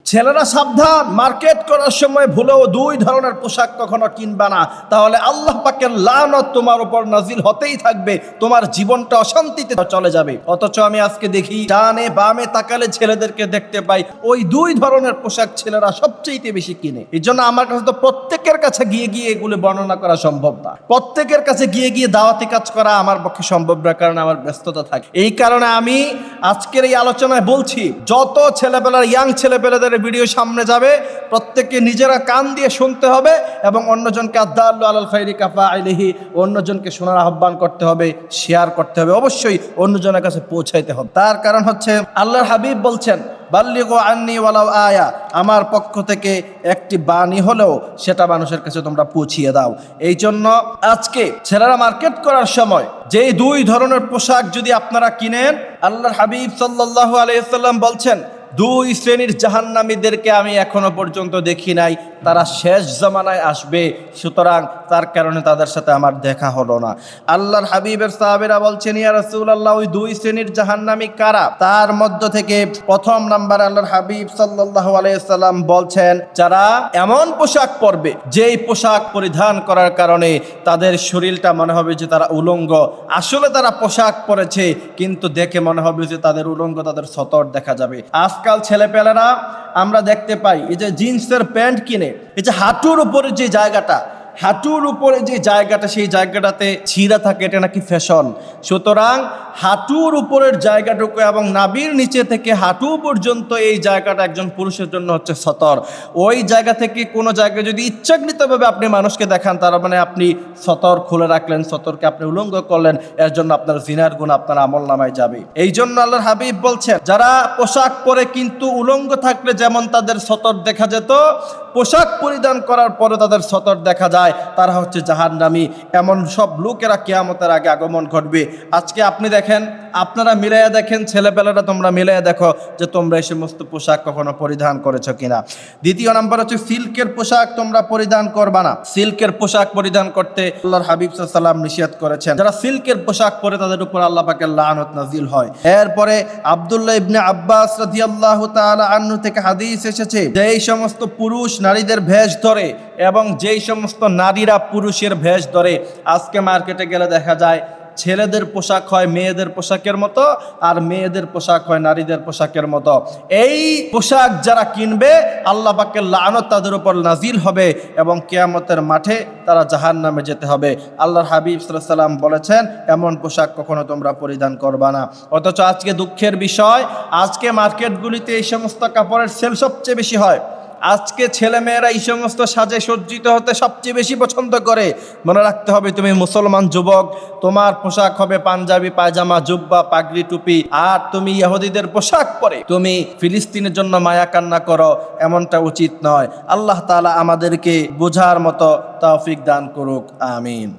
ছেলেরা সাবধান, মার্কেট করার সময় ভুলেও দুই ধরনের পোশাক কখনো কিনবা না, তাহলে আল্লাহ পাকের লানত তোমার উপর নাজিল হতেই থাকবে, তোমার জীবনটা অশান্তিতে চলে যাবে। অথচ আমি আজকে দেখি ডানে বামে তাকালে ছেলেদেরকে দেখতে পাই ওই দুই ধরনের পোশাক ছেলেরা সবচেয়ে বেশি কিনে। এই জন্য আমার কাছে তো প্রত্যেকের কাছে গিয়ে গিয়ে এগুলো বর্ণনা করা সম্ভব না, প্রত্যেকের কাছে গিয়ে গিয়ে দাওয়াতি কাজ করা আমার পক্ষে সম্ভব না, কারণ আমার ব্যস্ততা থাকে। এই কারণে আমি আজকের এই আলোচনায় বলছি, যত ছেলেবেলার ইয়াং ছেলেবেলাদের ভিডিও সামনে যাবে প্রত্যেককে নিজেরা কান দিয়ে শুনতে হবে এবং অন্যজনকে আদাল্লু আলাল খাইরি কাফাইলিহি, অন্যজনকে শোনার আহ্বান করতে হবে, শেয়ার করতে হবে, অবশ্যই অন্যজনের কাছে পৌঁছাইতে হবে। তার কারণ হচ্ছে আল্লাহর হাবিব বলছেন, বাল্লিগু আন্নি ওয়ালাউ আয়া, আমার পক্ষ থেকে একটি বাণী হলেও সেটা মানুষের কাছে তোমরা পৌঁছিয়ে দাও। এই জন্য আজকে ছেলেরা মার্কেট করার সময় যেই দুই ধরনের পোশাক যদি আপনারা কিনেন, আল্লাহর হাবিব সাল্লাল্লাহু আলাইহি ওয়াসাল্লাম বলছেন দুই শ্রেণীর জাহান্নামীদেরকে আমি এখনো পর্যন্ত দেখি নাই, তারা শেষ জামানায় আসবে, সুতরাং তার কারণে তাদের সাথে আমার দেখা হলো না। আল্লাহর হাবিবের সাহাবীরা বলছেন, ইয়া রাসূলুল্লাহ, ওই দুই শ্রেণীর জাহান্নামী কারা? তার মধ্য থেকে প্রথম নাম্বার আল্লাহর হাবিব সাল্লাল্লাহু আলাইহি ওয়াসাল্লাম বলছেন, যারা এমন পোশাক পরবে যেই পোশাক পরিধান করার কারণে তাদের শরীরটা মনে হবে যে তারা উলঙ্গ, আসলে তারা পোশাক পরেছে কিন্তু দেখে মনে হবে যে তাদের উলঙ্গ, তাদের সতর দেখা যাবে। আজকাল ছেলেপেলেরা আমরা দেখতে পাই এই যে জিন্সের প্যান্ট কিনে, এই যে হাঁটুর উপরে যে জায়গাটা, হাঁটুর উপরে যে জায়গাটা, সেই জায়গাটাতে ছিঁড়া থাকে, এটা নাকি ফ্যাশন। সুতরাং হাঁটুর উপরের জায়গাটুকু এবং নাভির নিচে থেকে হাঁটু পর্যন্ত এই জায়গাটা একজন পুরুষের জন্য হচ্ছে সতর। ওই জায়গা থেকে কোনো জায়গায় যদি ইচ্ছাকৃতভাবে আপনি মানুষকে দেখান, তার মানে আপনি সতর খুলে রাখলেন, সতরকে আপনি উলঙ্গ করলেন, এর জন্য আপনার জিনার গুণ আপনার আমল নামায় যাবে। এই জন্য আল্লাহর হাবিব বলছেন, যারা পোশাক পরে কিন্তু উলঙ্গ থাকলে যেমন তাদের সতর দেখা যেত, পোশাক পরিধান করার পরে তাদের সতর দেখা যায়, তারা হচ্ছে জাহান্নামী। এমন সব লোকেরা কিয়ামতের আগে আগমন ঘটবে। আজকে আপনি দেখেন, আপনারা মিলাইয়া দেখেন, ছেলেবেলারা তোমরা মিলাইয়া দেখো যে তোমরা এই সমস্ত পোশাক কখনো পরিধান করেছো কিনা। দ্বিতীয় নাম্বার হচ্ছে সিল্কের পোশাক তোমরা পরিধান করবা না। সিল্কের পোশাক পরিধান করতে আল্লাহর হাবিব সাল্লাল্লাহু আলাইহি ওয়াসাল্লাম নিষেধ করেছেন। যারা সিল্কের পোশাক পরে তাদের উপর আল্লাহ পাকের লানত নাজিল হয়। এরপরে আব্দুল্লাহ ইবনে আব্বাস রাদিয়াল্লাহু তাআলা আনহু থেকে হাদিস এসেছে, যে এই সমস্ত পুরুষ নারীদের ভেষ ধরে এবং যেই সমস্ত নারীরা পুরুষের ভেষ ধরে, আজকে মার্কেটে গেলে দেখা যায় ছেলেদের পোশাক হয় মেয়েদের পোশাকের মতো, আর মেয়েদের পোশাক হয় নারীদের পোশাকের মতো। এই পোশাক যারা কিনবে আল্লাহ পাকের লানত তাদের উপর নাজিল হবে এবং কিয়ামতের মাঠে তারা জাহান্নামে যেতে হবে। আল্লাহর হাবিব সাল্লাল্লাহু আলাইহি ওয়াসাল্লাম বলেছেন, এমন পোশাক কখনো তোমরা পরিধান করবা না। অথচ আজকে দুঃখের বিষয়, আজকে মার্কেটগুলিতে এই সমস্ত কাপড়ের সেল সবচেয়ে বেশি হয়। আজকে ছেলেমেয়েরা এই সমস্ত সাজে সজ্জিত হতে সবচেয়ে বেশি পছন্দ করে। মনে রাখতে হবে, তুমি মুসলমান যুবক, তোমার পোশাক হবে পাঞ্জাবি, পায়জামা, জুব্বা, পাগড়ি, টুপি। আর তুমি ইহুদিদের পোশাক পরে তুমি ফিলিস্তিনের জন্য মায়া কান্না করো, এমনটা উচিত নয়। আল্লাহ তাআলা আমাদেরকে বোঝার মতো তৌফিক দান করুক, আমিন।